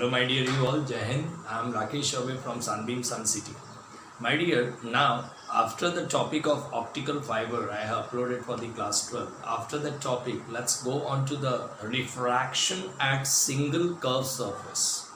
Hello my dear you all, Jai Hind. I am Rakesh away from Sunbeam Sun City. My dear, now after the topic of optical fiber I have uploaded for the class 12. After that topic, let's go on to the refraction at single curved surface.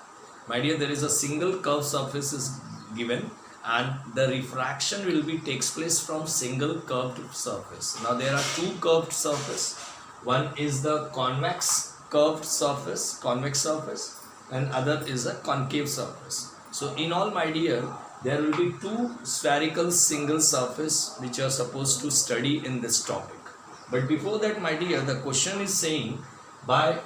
My dear, there is a single curved surface is given and the refraction will be takes place from single curved surface. Now there are two curved surface. One is the convex curved surface, convex surface, and other is a concave surface. So in all my dear, there will be two spherical single surface which you are supposed to study in this topic. But before that my dear, the question is saying by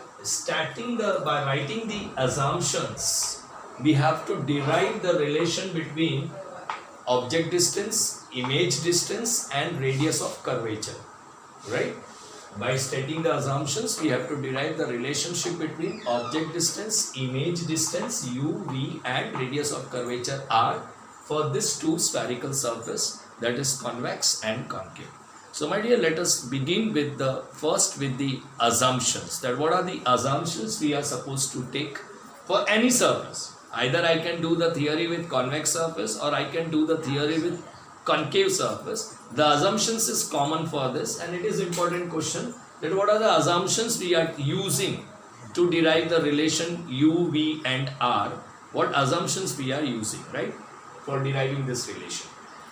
writing the assumptions, we have to derive the relation between object distance, image distance and radius of curvature, right? By stating the assumptions, we have to derive the relationship between object distance, image distance, u, v and radius of curvature r for this two spherical surface, that is convex and concave. So my dear, let us begin with the assumptions. That what are the assumptions we are supposed to take for any surface. Either I can do the theory with convex surface or I can do the theory with concave surface. The assumptions is common for this, and it is important question that what are the assumptions we are using to derive the relation u, v and r. What assumptions we are using, right, for deriving this relation.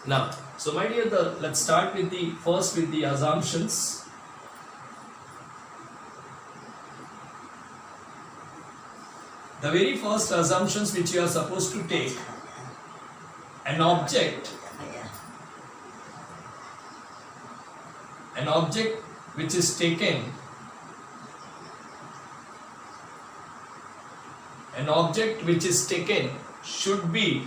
Now, so my dear, let's start with the assumptions. The very first assumptions which you are supposed to take, an object which is taken, should be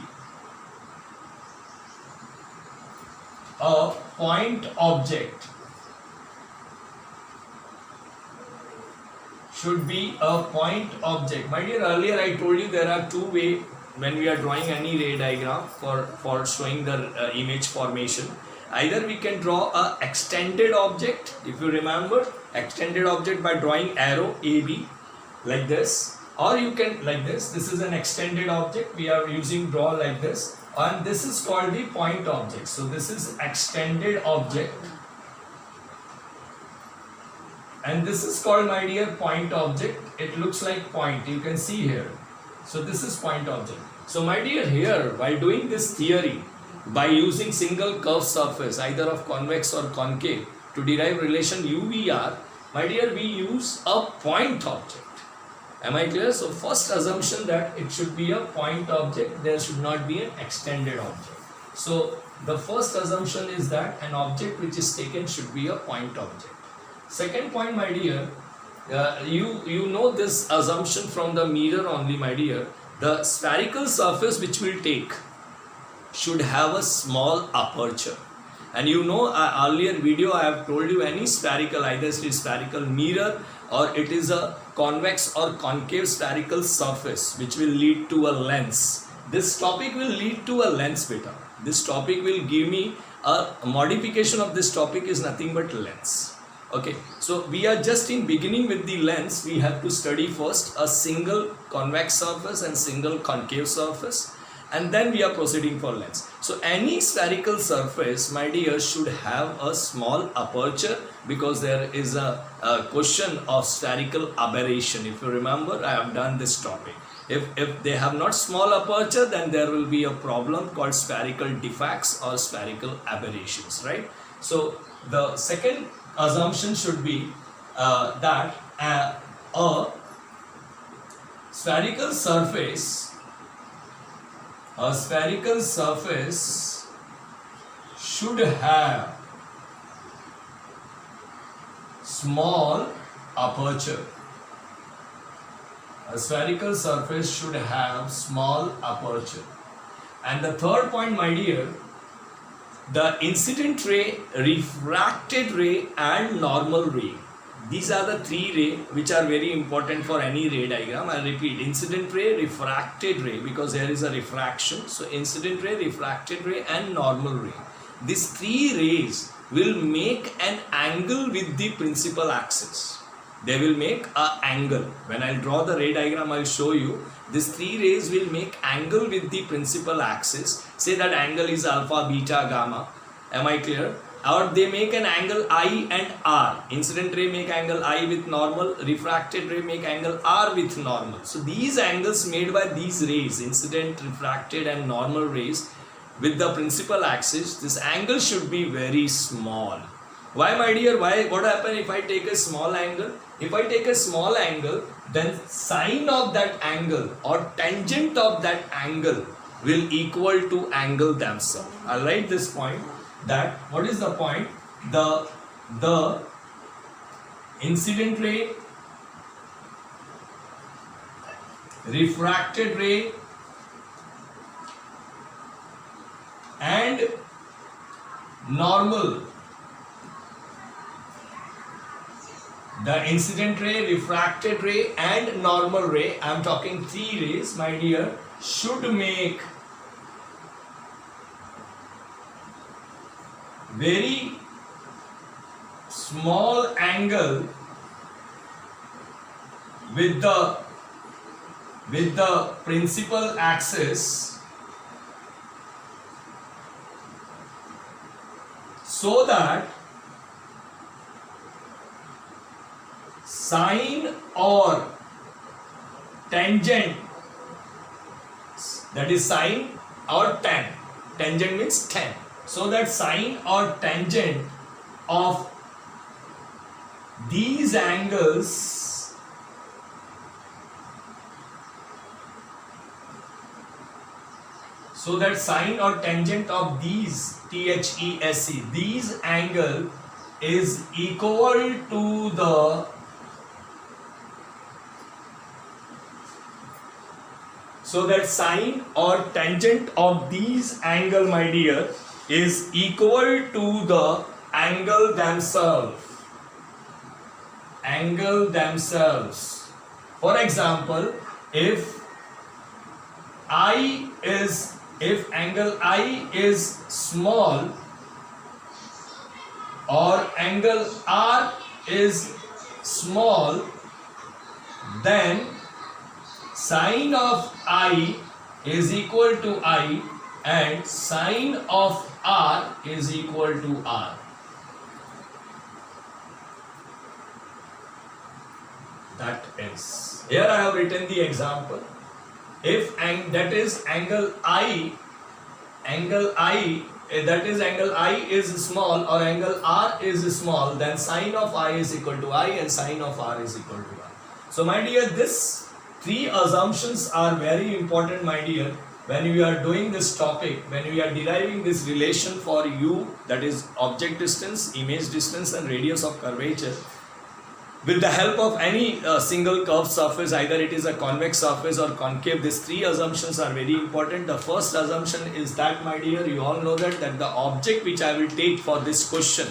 a point object. My dear, earlier I told you there are two ways when we are drawing any ray diagram for showing the image formation. Either we can draw a extended object, if you remember, extended object by drawing arrow AB like this, or you can like this. This is an extended object, we are using draw like this, and this is called the point object. So this is extended object and this is called, my dear, point object. It looks like point, you can see here. So this is point object. So my dear, here while doing this theory, by using single curved surface either of convex or concave to derive relation UVR, my dear, we use a point object. Am I clear? So first assumption that it should be a point object, there should not be an extended object. So the first assumption is that an object which is taken should be a point object. Second point, my dear, you know this assumption from the mirror only, my dear. The spherical surface which will take should have a small aperture, and you know earlier video I have told you any spherical, either it is spherical mirror or it is a convex or concave spherical surface which will lead to a lens. This topic will lead to a lens beta. This topic will give me a modification of this topic is nothing but lens. Okay, so we are just in beginning with the lens. We have to study first a single convex surface and single concave surface, and then we are proceeding for lens. So any spherical surface, my dear, should have a small aperture, because there is a question of spherical aberration. If you remember, I have done this topic. If they have not small aperture, then there will be a problem called spherical defects or spherical aberrations, right? So the second assumption should be that a spherical surface should have small aperture. A spherical surface should have small aperture. And the third point, my dear, the incident ray, refracted ray and normal ray. These are the three rays which are very important for any ray diagram. I repeat, incident ray, refracted ray, because there is a refraction. So incident ray, refracted ray and normal ray. These three rays will make an angle with the principal axis. they will make a angle. When I'll draw the ray diagram, I'll show you. These three rays will make angle with the principal axis. Say that angle is alpha, beta, gamma. Am I clear? Or they make an angle I and R. Incident ray make angle I with normal, refracted ray make angle R with normal. So these angles made by these rays, incident, refracted and normal rays with the principal axis, this angle should be very small. Why, my dear? Why? What happens if I take a small angle? If I take a small angle, then sine of that angle or tangent of that angle will equal to angle themselves. I'll write this point. That what is the point? The incident ray, refracted ray and normal, the incident ray, refracted ray and normal ray, I am talking three rays, my dear, should make very small angle with the principal axis, so that sine or tangent, that is sine or tan, tangent means tan, so that sine or tangent of these angles these angle is equal to the sine or tangent of these angle, my dear, is equal to the angle themselves. For example, if angle I is small or angle R is small, then sine of I is equal to I and sine of R is equal to R. That is, here I have written the example. If that is angle I is small or angle R is small, then sine of I is equal to I and sine of R is equal to R. So my dear, this three assumptions are very important, my dear, when you are doing this topic, when you are deriving this relation for u, that is object distance, image distance and radius of curvature, with the help of any single curved surface, either it is a convex surface or concave. These three assumptions are very important. The first assumption is that, my dear, you all know that the object which I will take for this question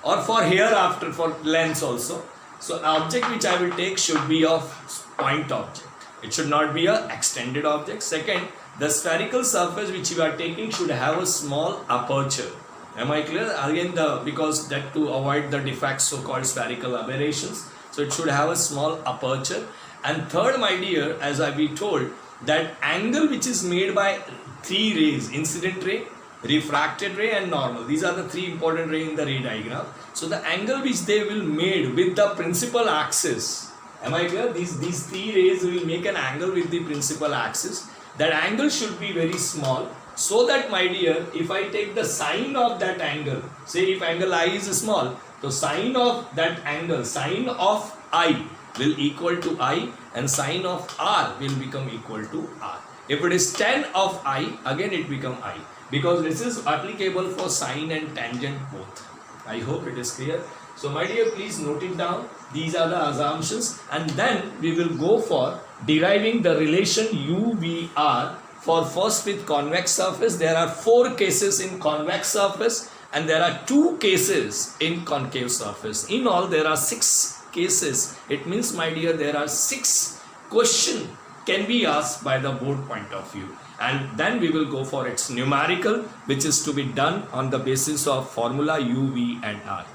or for hereafter for lens also, so object which I will take should be of point object. It should not be a extended object. Second, the spherical surface which you are taking should have a small aperture. Am I clear? Again, because that to avoid the defects, so-called spherical aberrations. So it should have a small aperture. And third, my dear, as I be told, that angle which is made by three rays, incident ray, refracted ray and normal. These are the three important rays in the ray diagram. So the angle which they will made with the principal axis, am I clear? These three rays will make an angle with the principal axis. That angle should be very small, so that, my dear, if I take the sine of that angle, say if angle I is small, so sine of that angle, sine of I will equal to I and sine of R will become equal to R. If it is tan of I, again it become I, because this is applicable for sine and tangent both. I hope it is clear. So my dear, please note it down. These are the assumptions, and then we will go for deriving the relation UVR for first with convex surface. There are 4 cases in convex surface and there are 2 cases in concave surface. In all, there are 6 cases. It means, my dear, there are 6 questions can be asked by the board point of view, and then we will go for its numerical, which is to be done on the basis of formula U, V and R.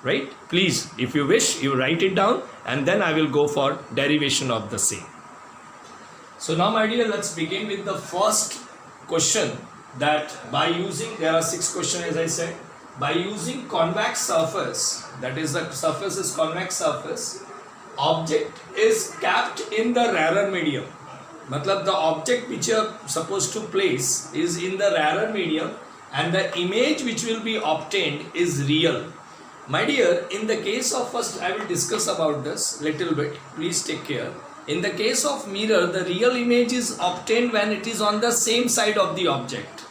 right? Please, if you wish, you write it down and then I will go for derivation of the same. So now my dear, let's begin with the first question, that by using, there are 6 questions as I said, by using convex surface, that is the surface is convex surface, object is kept in the rarer medium. Matlab the object which you are supposed to place is in the rarer medium and the image which will be obtained is real. My dear, in the case of, first I will discuss about this little bit, please take care. In the case of mirror, the real image is obtained when it is on the same side of the object.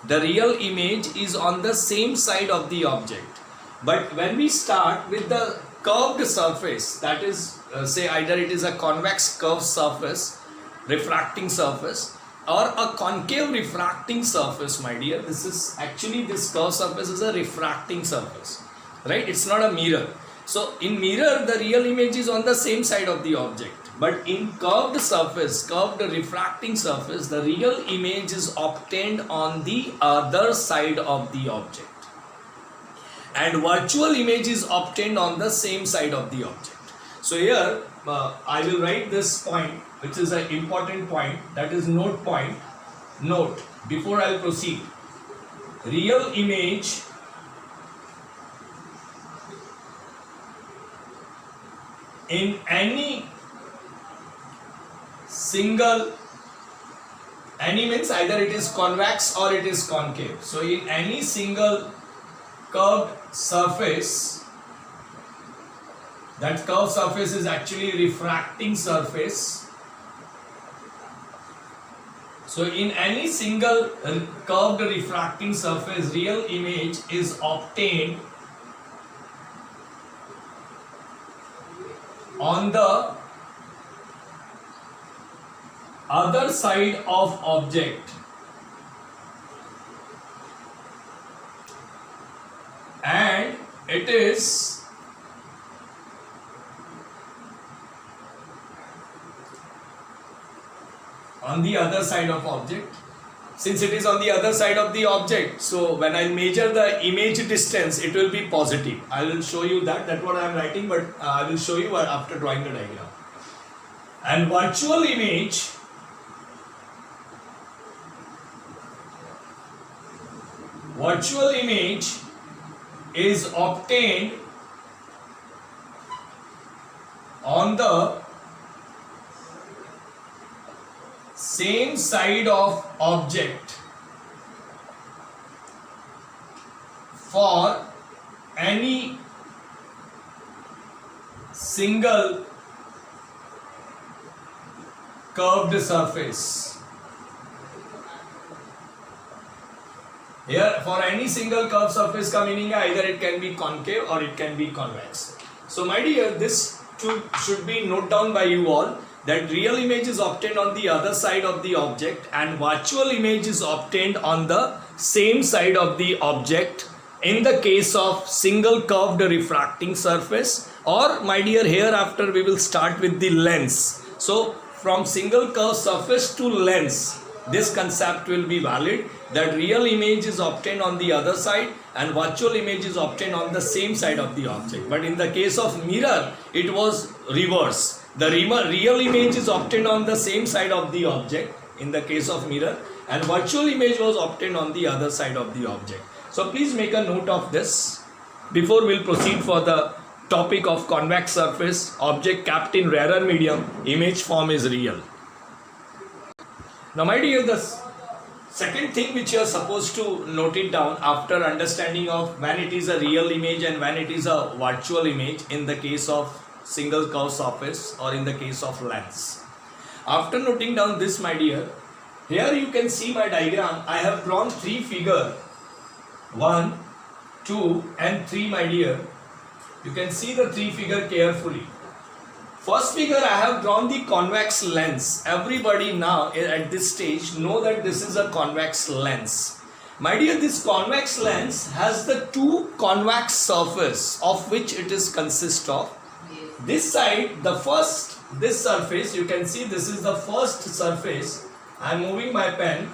The real image is on the same side of the object. But when we start with the curved surface, that is say either it is a convex curved surface, refracting surface, or a concave refracting surface, my dear, this is actually, this curved surface is a refracting surface, right? It's not a mirror. So in mirror, the real image is on the same side of the object. But in curved surface, curved refracting surface, the real image is obtained on the other side of the object. And virtual image is obtained on the same side of the object. So here, I will write this point, which is an important point, that is note point. Note, before I will proceed, real image in any single, any means either it is convex or it is concave. So in any single curved surface, that curved surface is actually refracting surface. So in any single curved refracting surface, real image is obtained on the other side of object, and it is on the other side of object. Since it is on the other side of the object, so when I measure the image distance, it will be positive. I will show you that, that's what I am writing, but I will show you after drawing the diagram. And virtual image is obtained on the same side of object for any single curved surface. Here, for any single curved surface का meaning है either it can be concave or it can be convex. So my dear, this should be noted down by you all, that real image is obtained on the other side of the object and virtual image is obtained on the same side of the object in the case of single curved refracting surface, or my dear, hereafter we will start with the lens. So from single curved surface to lens, this concept will be valid, that real image is obtained on the other side and virtual image is obtained on the same side of the object. But in the case of mirror, it was reverse. The real image is obtained on the same side of the object in the case of mirror, and virtual image was obtained on the other side of the object. So please make a note of this before we'll proceed for the topic of convex surface, object kept in rarer medium, image form is real. Now my dear, the second thing which you are supposed to note it down after understanding of when it is a real image and when it is a virtual image in the case of single curved surface or in the case of lens. After noting down this, my dear, here you can see my diagram. I have drawn 3 figures, 1, 2 and 3, my dear. You can see the 3 figures carefully. First figure, I have drawn the convex lens. Everybody now at this stage know that this is a convex lens. My dear, this convex lens has the 2 convex surface of which it is consist of. This side, this surface, you can see this is the first surface. I am moving my pen.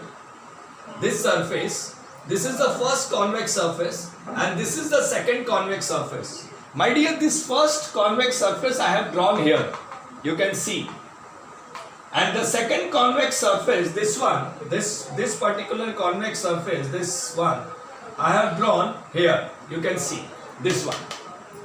This surface, this is the first convex surface and this is the second convex surface. My dear, this first convex surface I have drawn here. You can see. And the second convex surface, this one, this particular convex surface, this one, I have drawn here. You can see this one.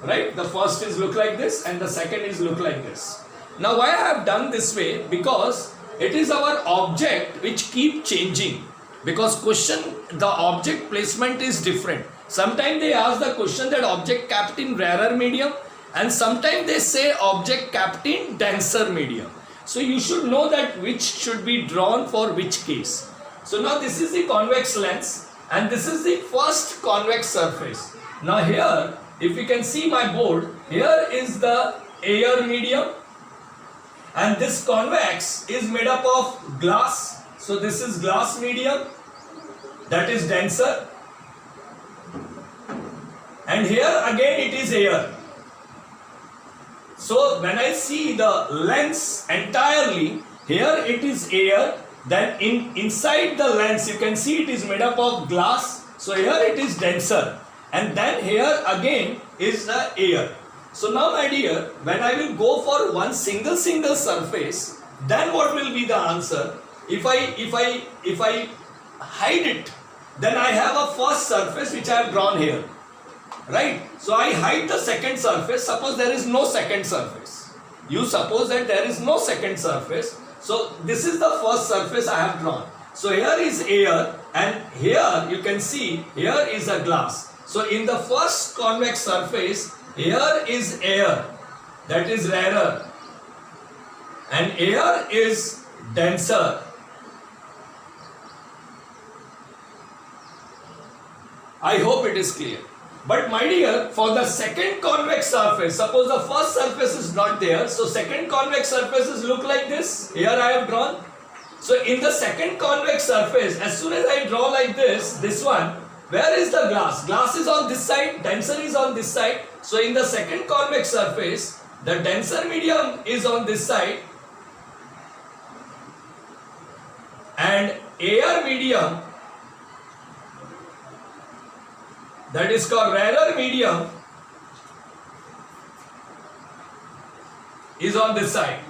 Right? The first is look like this and the second is look like this. Now why I have done this way? Because it is our object which keep changing. Because question, the object placement is different. Sometimes they ask the question that object kept in rarer medium, and sometimes they say object kept in denser medium. So you should know that which should be drawn for which case. So now this is the convex lens and this is the first convex surface. Now here, if you can see my board, here is the air medium and this convex is made up of glass. So this is glass medium, that is denser, and here again it is air. So when I see the lens entirely, here it is air, then inside the lens you can see it is made up of glass, so here it is denser, and then here again is the air. So now my dear, when I will go for one single surface, then what will be the answer? If I hide it, then I have a first surface which I have drawn here. Right? So I hide the second surface. Suppose there is no second surface. You suppose that there is no second surface. So this is the first surface I have drawn. So here is air and here you can see here is a glass. So in the first convex surface, here is air, that is rarer, and air is denser. I hope it is clear. But my dear, for the second convex surface, suppose the first surface is not there, so second convex surfaces look like this. Here I have drawn. So in the second convex surface, as soon as I draw like this one, where is the glass? Glass is on this side, denser is on this side. So in the second convex surface, the denser medium is on this side and air medium, that is called rarer medium, is on this side.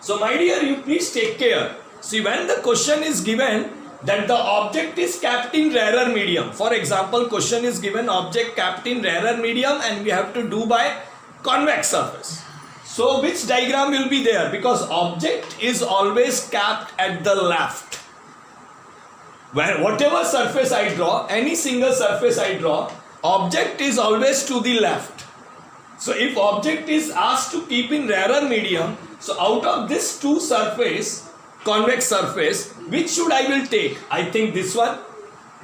So my dear, you please take care. See, when the question is given that the object is kept in rarer medium, for example, question is given object kept in rarer medium and we have to do by convex surface. So which diagram will be there? Because object is always kept at the left. Where whatever surface I draw, any single surface I draw, object is always to the left. So if object is asked to keep in rarer medium, so out of this two surface, convex surface, which should I will take? I think this one.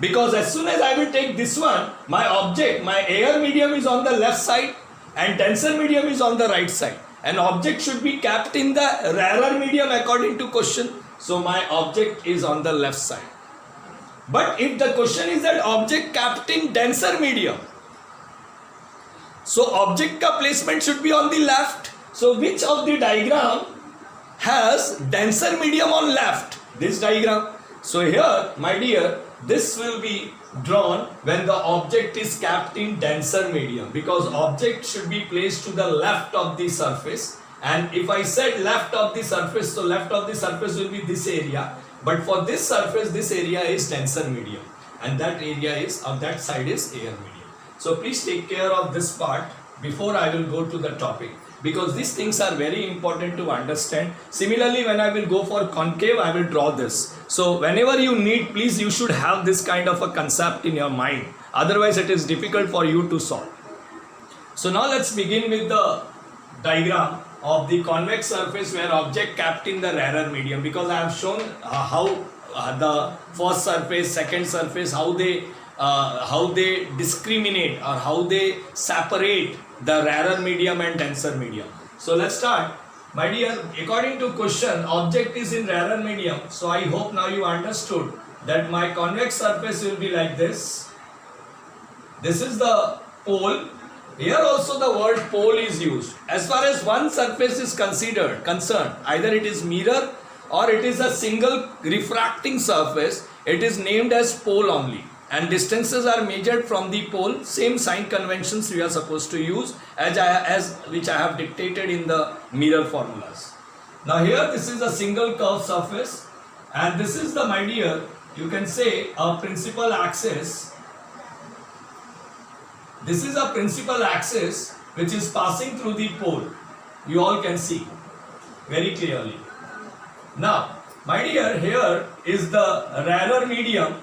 Because as soon as I will take this one, my object, my air medium is on the left side and denser medium is on the right side. An object should be kept in the rarer medium according to question. So my object is on the left side. But if the question is that object kept in denser medium, so object ka placement should be on the left. So which of the diagram has denser medium on left? This diagram. So here, my dear, this will be drawn when the object is kept in denser medium, because object should be placed to the left of the surface. And if I said left of the surface, so left of the surface will be this area. But for this surface, this area is denser medium and that area is, of that side is air medium. So please take care of this part before I will go to the topic, because these things are very important to understand. Similarly, when I will go for concave, I will draw this. So whenever you need, please you should have this kind of a concept in your mind. Otherwise it is difficult for you to solve. So now let's begin with the diagram of the convex surface where object kept in the rarer medium, because I have shown how the first surface, second surface, how they discriminate or how they separate the rarer medium and denser medium. So let's start. My dear, according to question, object is in rarer medium. So I hope now you understood that my convex surface will be like this. This is the pole. Here also the word pole is used. As far as one surface is concerned, either it is mirror or it is a single refracting surface, it is named as pole only. and distances are measured from the pole. Same sign conventions we are supposed to use as which I have dictated in the mirror formulas. Now here this is a single curved surface, and this is the, my dear, you can say a principal axis. This is a principal axis which is passing through the pole. You all can see very clearly. Now, my dear, here is the rarer medium,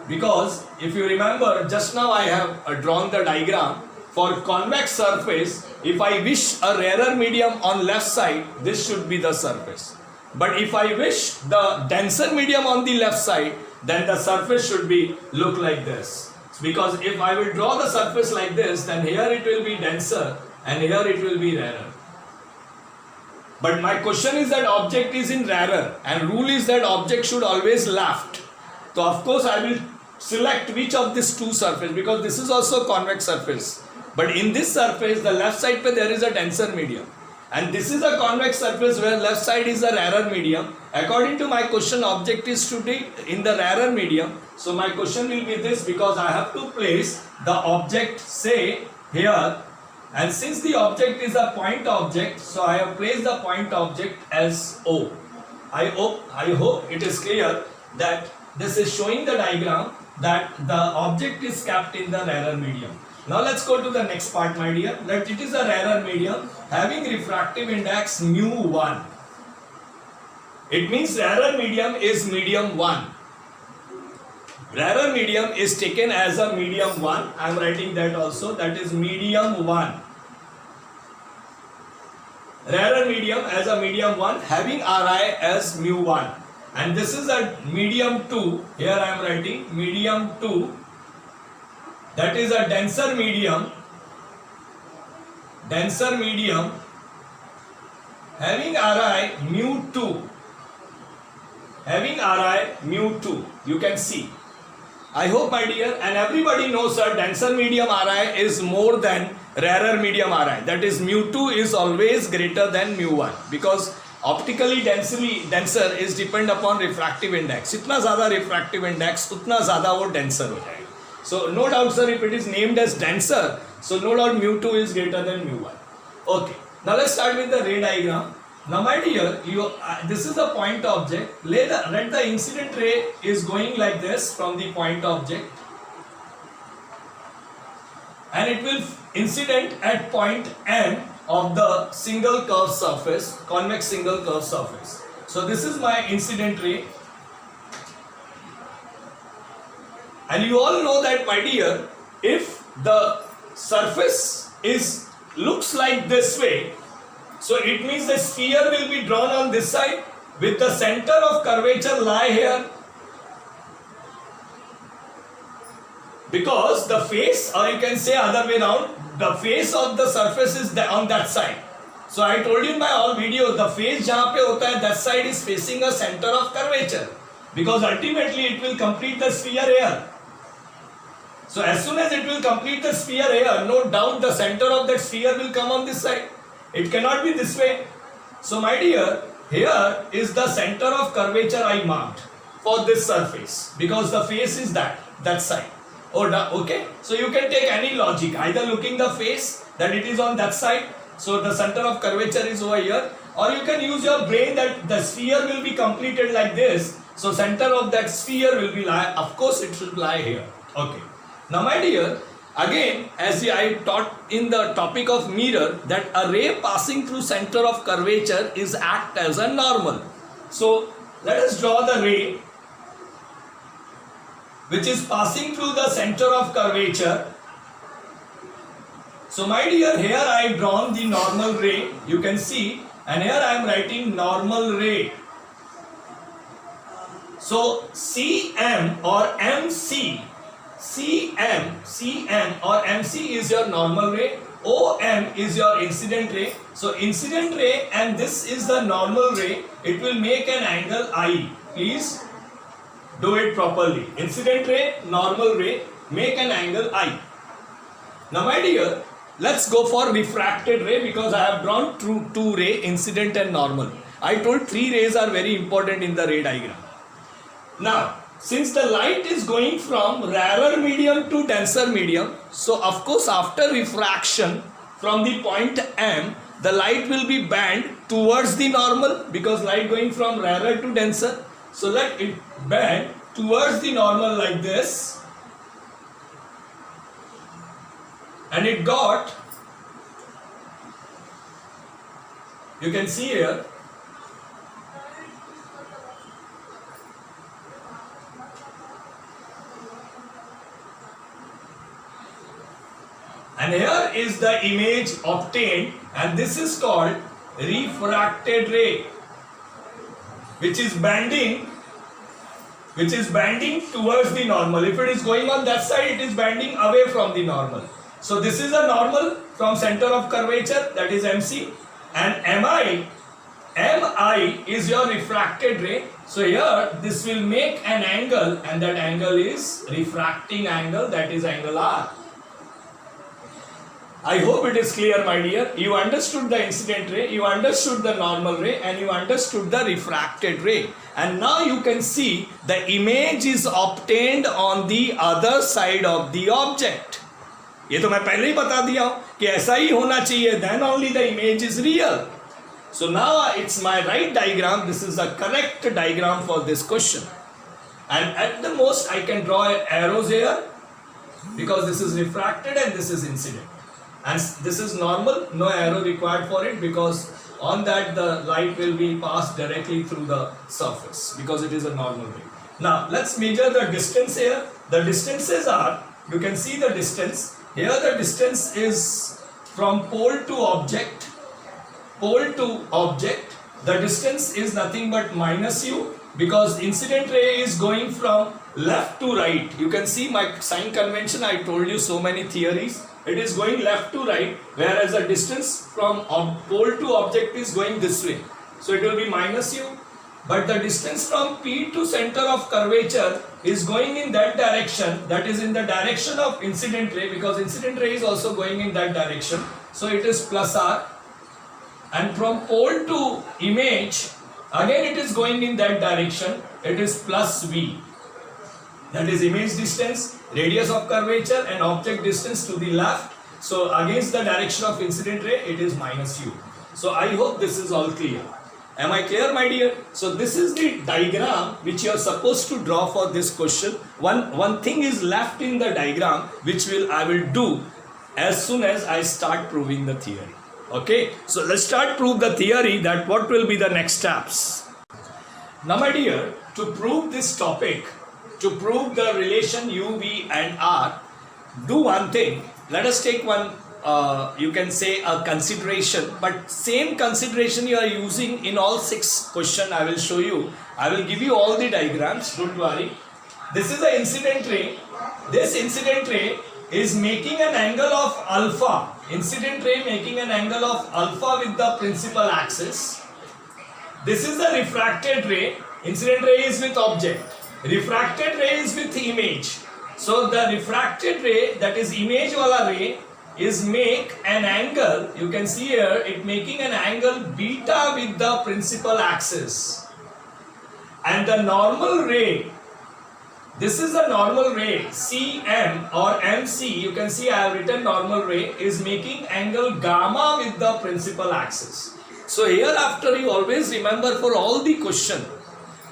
because if you remember, just now I have drawn the diagram for convex surface. If I wish a rarer medium on left side, this should be the surface. But if I wish the denser medium on the left side, then the surface should be look like this. Because if I will draw the surface like this, then here it will be denser and here it will be rarer. But my question is that object is in rarer, and rule is that object should always left. So of course I will select which of these two surface, because this is also convex surface. But in this surface, the left side pe there is a denser medium, and this is a convex surface where left side is a rarer medium. According to my question, object is to be in the rarer medium. So my question will be this, because I have to place the object say here, and since the object is a point object, so I have placed the point object as O. I hope it is clear that this is showing the diagram that the object is kept in the rarer medium. Now let's go to the next part, my dear. That it is a rarer medium having refractive index μ1. It means rarer medium is medium 1. Rarer medium is taken as a medium 1. I am writing that also. That is medium 1. Rarer medium as a medium 1 having Ri as μ1. And this is a medium 2. Here I am writing medium 2. That is a denser medium. Denser medium having Ri μ2. Having Ri μ2. You can see. I hope, my dear, and everybody knows that denser medium Ri is more than rarer medium Ri. That is μ2 is always greater than μ1, because optically denser is depend upon refractive index. जितना ज़्यादा refractive index उतना ज़्यादा वो denser हो जाएगा. So no doubt, sir, if it is named as denser, so no doubt μ2 is greater than μ1. Okay. Now let's start with the ray diagram. Now, my dear, this is the point object. Let the incident ray is going like this from the point object, and it will incident at point M of the single curved surface, convex single curved surface. So this is my incident ray, and you all know that, my dear, if the surface looks like this way, so it means the sphere will be drawn on this side with the center of curvature lie here, because the face, or you can say other way around, the face of the surface is on that side. So I told you in my all videos, the face jahan pe hota hai, that side is facing a center of curvature, because ultimately it will complete the sphere here. So as soon as it will complete the sphere here, no doubt the center of that sphere will come on this side. It cannot be this way. So, my dear, here is the center of curvature I marked for this surface, because the face is that side. Okay. So you can take any logic, either looking the face that it is on that side, so the center of curvature is over here, or you can use your brain that the sphere will be completed like this, so center of that sphere will be lie, of course it should lie here. Okay. Now, my dear, again, as I taught in the topic of mirror, that a ray passing through center of curvature is act as a normal. So let us draw the ray which is passing through the center of curvature. So, my dear, here I have drawn the normal ray, you can see, and here I am writing normal ray. So CM or MC, CM or MC is your normal ray, OM is your incident ray. So incident ray and this is the normal ray, it will make an angle I. Please do it properly. Incident ray, normal ray, make an angle I. Now, my dear, let's go for refracted ray, because I have drawn two ray, incident and normal. I told 3 rays are very important in the ray diagram. Now, since the light is going from rarer medium to denser medium, so of course after refraction from the point M, the light will be bent towards the normal because light going from rarer to denser. So let it bend towards the normal like this, and it got, you can see here, and here is the image obtained, and this is called refracted ray, which is bending towards the normal. If it is going on that side, it is bending away from the normal. So this is a normal from center of curvature, that is MC, and MI is your refracted ray. So here this will make an angle, and that angle is refracting angle, that is angle R. I hope it is clear, my dear. You understood the incident ray, you understood the normal ray, and you understood the refracted ray. And now you can see the image is obtained on the other side of the object. ये तो मैं पहले ही बता दिया हूँ कि ऐसा ही होना चाहिए, then only the image is real. So now it's my right diagram. This is the correct diagram for this question. And at the most I can draw arrows here because this is refracted and this is incident. And this is normal, no arrow required for it because on that the light will be passed directly through the surface because it is a normal ray. Now let's measure the distance here. The distances are, you can see the distance. Here the distance is from pole to object. Pole to object. The distance is nothing but minus u because incident ray is going from left to right. You can see my sign convention, I told you so many theories. It is going left to right, whereas the distance from pole to object is going this way. So it will be minus u. But the distance from P to center of curvature is going in that direction, that is in the direction of incident ray because incident ray is also going in that direction. So it is plus R. And from pole to image, again it is going in that direction, it is plus V. That is image distance, radius of curvature and object distance to the left. So against the direction of incident ray, it is minus u. So I hope this is all clear. Am I clear, my dear? So this is the diagram which you are supposed to draw for this question. One thing is left in the diagram which I will do as soon as I start proving the theory. Okay, so let's start prove the theory, that what will be the next steps. Now my dear, to prove this topic, to prove the relation U, V and R, do one thing. Let us take one, you can say a consideration, but same consideration you are using in all 6 questions I will show you. I will give you all the diagrams, don't worry. This is the incident ray. This incident ray is making an angle of alpha. Incident ray making an angle of alpha with the principal axis. This is the refracted ray. Incident ray is with object. Refracted ray is with image. So the refracted ray, that is image wala ray, is make an angle, you can see here, it making an angle beta with the principal axis. And the normal ray, this is the normal ray, CM or MC, you can see I have written normal ray, is making angle gamma with the principal axis. So hereafter you always remember for all the question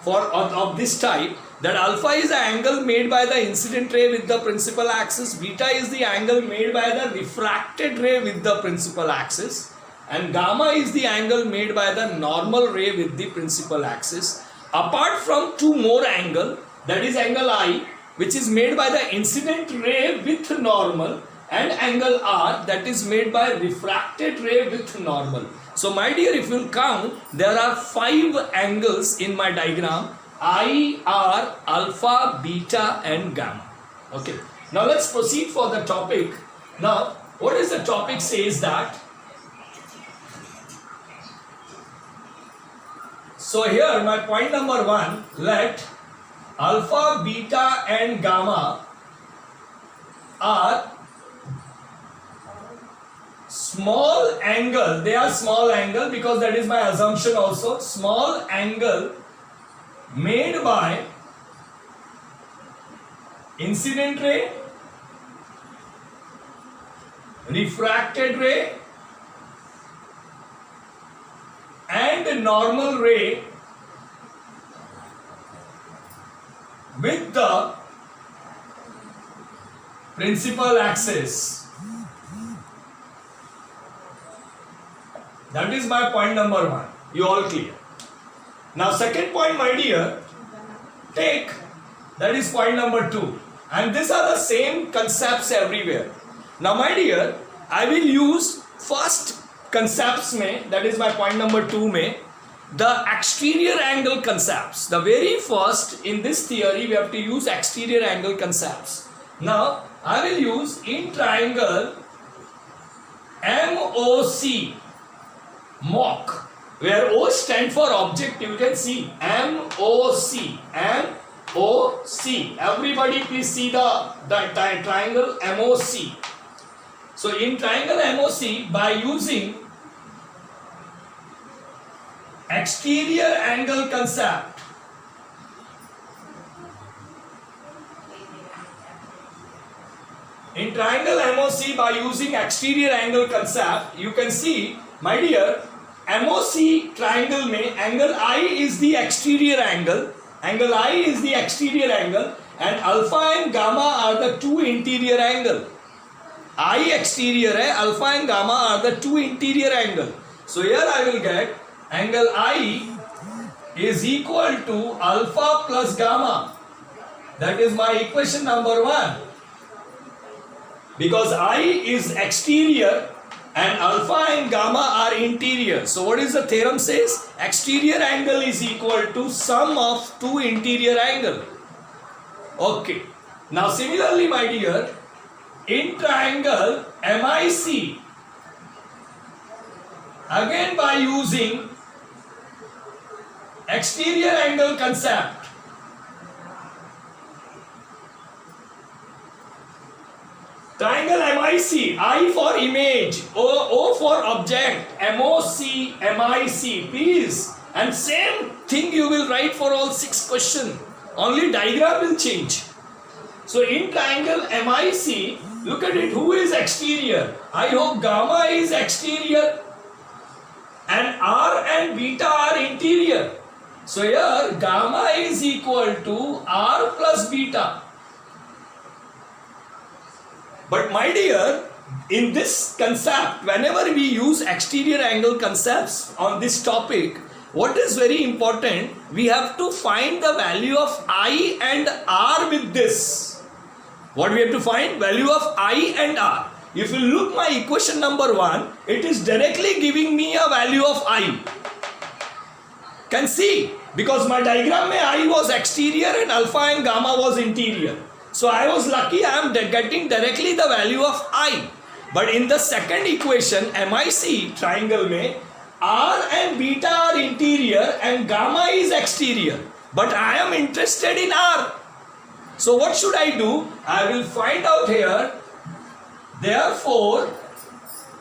of this type, that alpha is the angle made by the incident ray with the principal axis, beta is the angle made by the refracted ray with the principal axis, and gamma is the angle made by the normal ray with the principal axis. Apart from 2 more angle, that is angle I, which is made by the incident ray with normal, and angle R, that is made by refracted ray with normal. So my dear, if you count, there are 5 angles in my diagram: I, R, alpha, beta and gamma. Okay. Now let's proceed for the topic. Now, what is the topic says that? So here my point number 1, let alpha, beta and gamma are small angle. They are small angle because that is my assumption also. Small angle made by incident ray, refracted ray, and normal ray with the principal axis. That is my point number 1. You all clear? Now second point, my dear, take, that is point number 2. And these are the same concepts everywhere. Now my dear, I will use first concepts में, that is my point number 2 में, the exterior angle concepts. The very first in this theory we have to use exterior angle concepts. Now I will use in triangle MOC, mock, where O stands for object. You can see MOC, MOC. Everybody please see the triangle MOC. So in triangle MOC, by using exterior angle concept, in triangle MOC, by using exterior angle concept, you can see, my dear, MOC triangle में angle I is the exterior angle, angle I is the exterior angle, and alpha and gamma are the two interior angle. I exterior है, alpha and gamma are the two interior angle. So here I will get angle I is equal to alpha plus gamma. That is my equation number 1. Because I is exterior and alpha and gamma are interior. So what is the theorem says? Exterior angle is equal to sum of two interior angle. Okay. Now similarly, my dear, in triangle MIC, again by using exterior angle concept, triangle MIC, I for image, O for object, MOC, MIC, please. And same thing you will write for all 6 questions. Only diagram will change. So in triangle MIC, look at it, who is exterior? I hope gamma is exterior and R and beta are interior. So here gamma is equal to R plus beta. But my dear, in this concept, whenever we use exterior angle concepts on this topic, what is very important, we have to find the value of I and R with this. What we have to find? Value of I and R. If you look my equation number 1, it is directly giving me a value of I. Can see? Because my diagram mein I was exterior and alpha and gamma was interior. So I was lucky, I am getting directly the value of I. But in the second equation, MIC triangle mein, R and beta are interior and gamma is exterior. But I am interested in R. So what should I do? I will find out here. Therefore,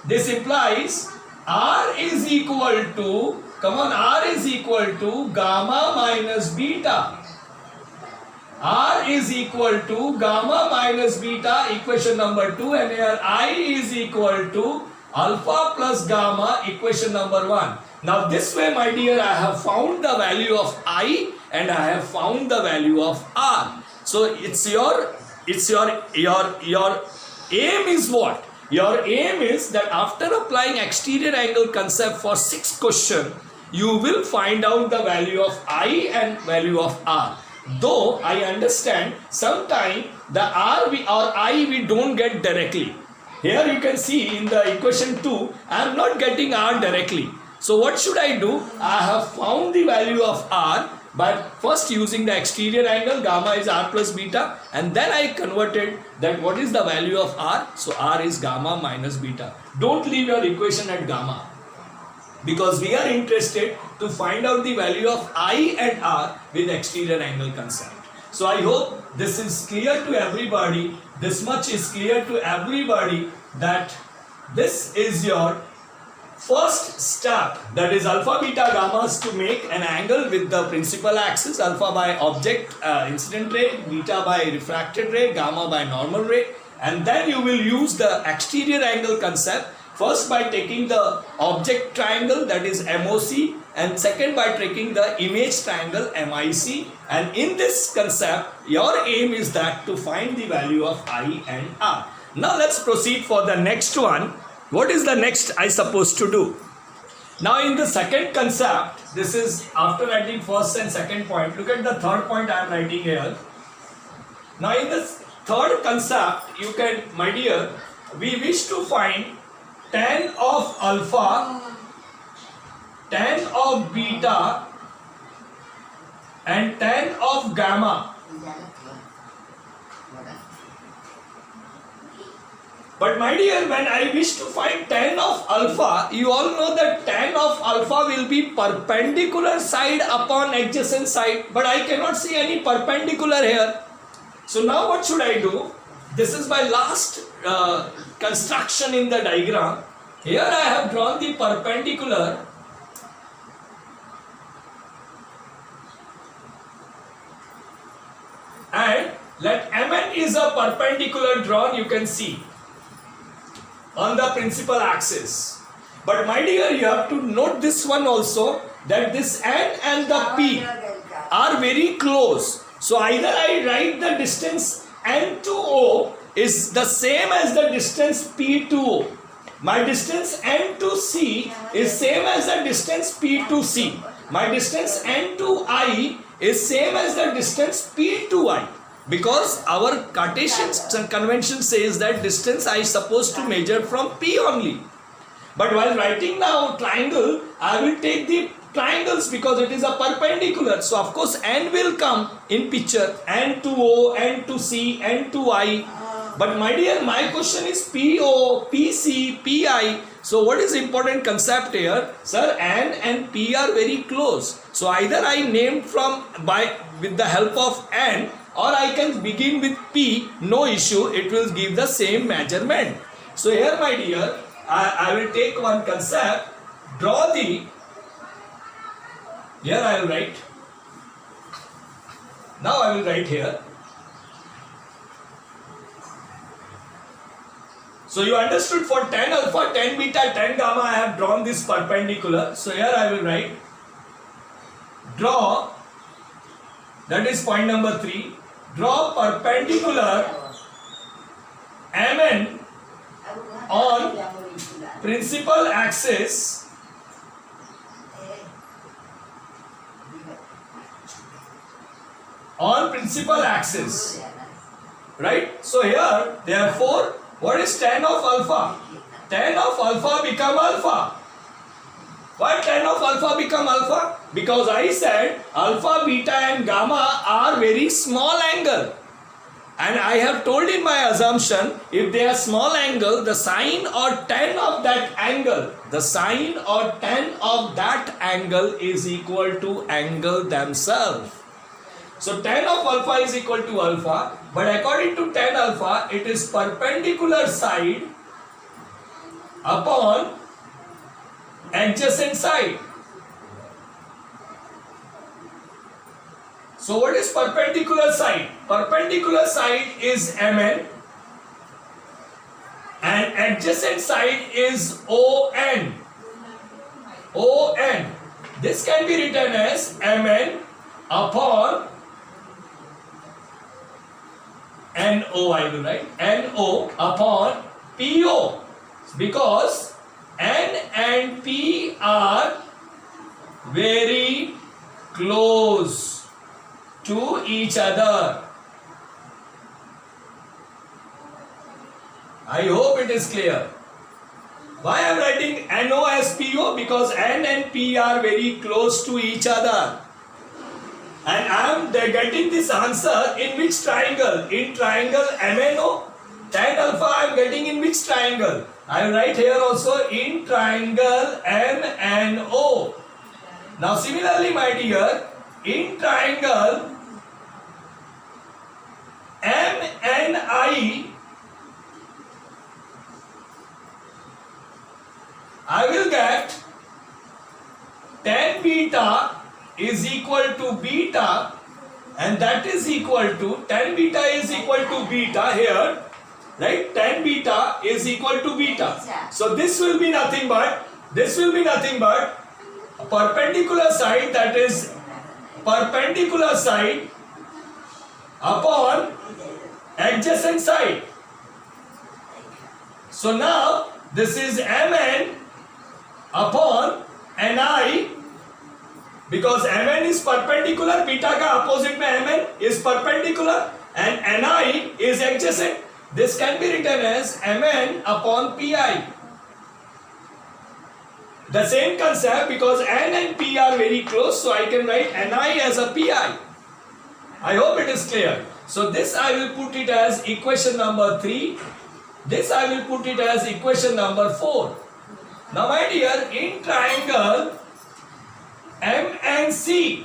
this implies R is equal to, R is equal to gamma minus beta. R is equal to gamma minus beta, equation number 2, and here I is equal to alpha plus gamma, equation number 1. Now this way, my dear, I have found the value of I and I have found the value of R. So your aim is what? Your aim is that after applying exterior angle concept for 6 questions, you will find out the value of I and value of R. Though I understand sometimes the R or I we don't get directly. Here you can see in the equation 2, I am not getting R directly. So what should I do? I have found the value of R by first using the exterior angle, gamma is R plus beta, and then I converted that what is the value of R. So R is gamma minus beta. Don't leave your equation at gamma, because we are interested to find out the value of I and R with exterior angle concept. So I hope this is clear to everybody. This much is clear to everybody that this is your first step, that is alpha, beta, gamma, is to make an angle with the principal axis, alpha by object incident ray, beta by refracted ray, gamma by normal ray, and then you will use the exterior angle concept, first by taking the object triangle, that is MOC, and second by taking the image triangle MIC, and in this concept your aim is that to find the value of I and R. Now let's proceed for the next one. What is the next I supposed to do? Now in the second concept, this is after writing first and second point, look at the third point I am writing here. Now in the third concept, you can, my dear, we wish to find tan of alpha, tan of beta and tan of gamma. But my dear, when I wish to find tan of alpha, you all know that tan of alpha will be perpendicular side upon adjacent side, but I cannot see any perpendicular here. So now what should I do? This is my last construction in the diagram. Here I have drawn the perpendicular and let Mn is a perpendicular drawn, you can see, on the principal axis. But my dear, you have to note this one also, that this N and the P are very close. So either I write the distance N to O is the same as the distance P to O. My distance N to C is same as the distance P to C. My distance N to I is same as the distance P to I. Because our Cartesian convention says that distance I is supposed to measure from P only. But while writing now triangle, I will take the triangles because it is a perpendicular. So of course N will come in picture. N to O, N to C, N to I. But my dear, my question is PO, PC, PI. So what is important concept here? Sir, N and P are very close. So either I named with the help of N, or I can begin with P, no issue, it will give the same measurement. So here my dear, I will take one concept, draw the, here I will write, now I will write here. So you understood for tan alpha, tan beta, tan gamma I have drawn this perpendicular. So here I will write, draw, that is point number 3. Draw perpendicular Mn on principal axis right? So here therefore what is tan of alpha? Tan of alpha become alpha. Why tan of alpha become alpha? Because I said alpha, beta and gamma are very small angle. And I have told in my assumption, if they are small angle, the sine or tan of that angle, is equal to angle themselves. So tan of alpha is equal to alpha, but according to tan alpha, it is perpendicular side upon adjacent side. So what is perpendicular side? Perpendicular side is Mn and adjacent side is On. On. This can be written as Mn upon NO, I will write NO upon PO, because N and P are very close to each other. I hope it is clear. Why I am writing NO as PO? Because N and P are very close to each other. And I am getting this answer in which triangle? In triangle MNO. Tan alpha I am getting in which triangle? I will write here also in triangle MNO. Now similarly my dear, in triangle MNI, I will get tan beta is equal to beta, and that is equal to tan beta is equal to beta here, right? Tan beta is equal to beta. So this will be nothing but a perpendicular side, that is perpendicular side upon adjacent side. So now this is Mn upon Ni, because Mn is perpendicular, beta ka opposite mein Mn is perpendicular and Ni is adjacent. This can be written as Mn upon Pi. The same concept, because N and P are very close, so I can write Ni as a Pi. I hope it is clear. So this I will put it as equation number 3. This I will put it as equation number 4. Now my dear, in triangle MNC,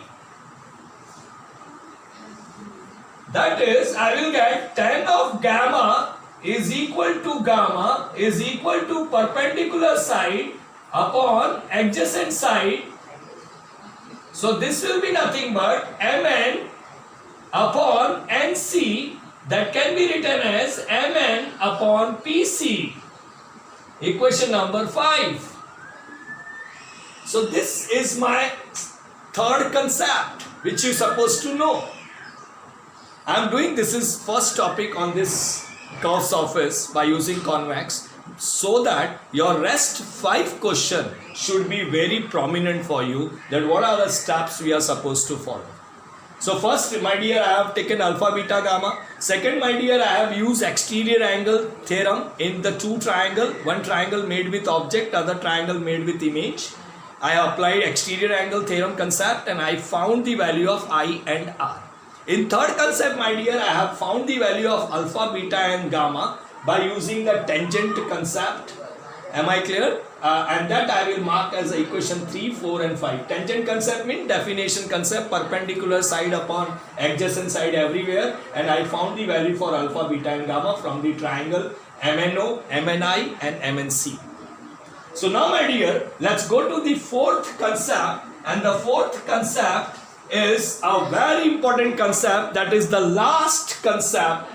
that is, I will get tan of gamma is equal to perpendicular side upon adjacent side. So this will be nothing but Mn upon Nc, that can be written as Mn upon Pc. Equation number 5. So this is my third concept which you are supposed to know. I am doing this is first topic on this curve surface by using convex, so that your rest 5 question should be very prominent for you, that what are the steps we are supposed to follow. So first, my dear, I have taken alpha, beta, gamma. Second, my dear, I have used exterior angle theorem in the two triangle. One triangle made with object, other triangle made with image. I applied exterior angle theorem concept and I found the value of I and R. In third concept, my dear, I have found the value of alpha, beta and gamma by using the tangent concept. Am I clear? And that I will mark as equation 3, 4 and 5. Tangent concept means definition concept, perpendicular side upon adjacent side everywhere, and I found the value for alpha, beta and gamma from the triangle MNO, MNI and MNC. So now my dear, let's go to the fourth concept, and the fourth concept is a very important concept, that is the last concept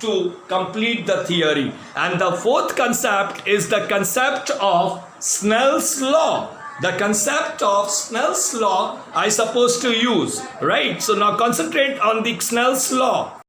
to complete the theory, and the fourth concept is the concept of Snell's law. The concept of Snell's law I supposed to use, right? So now concentrate on the Snell's law.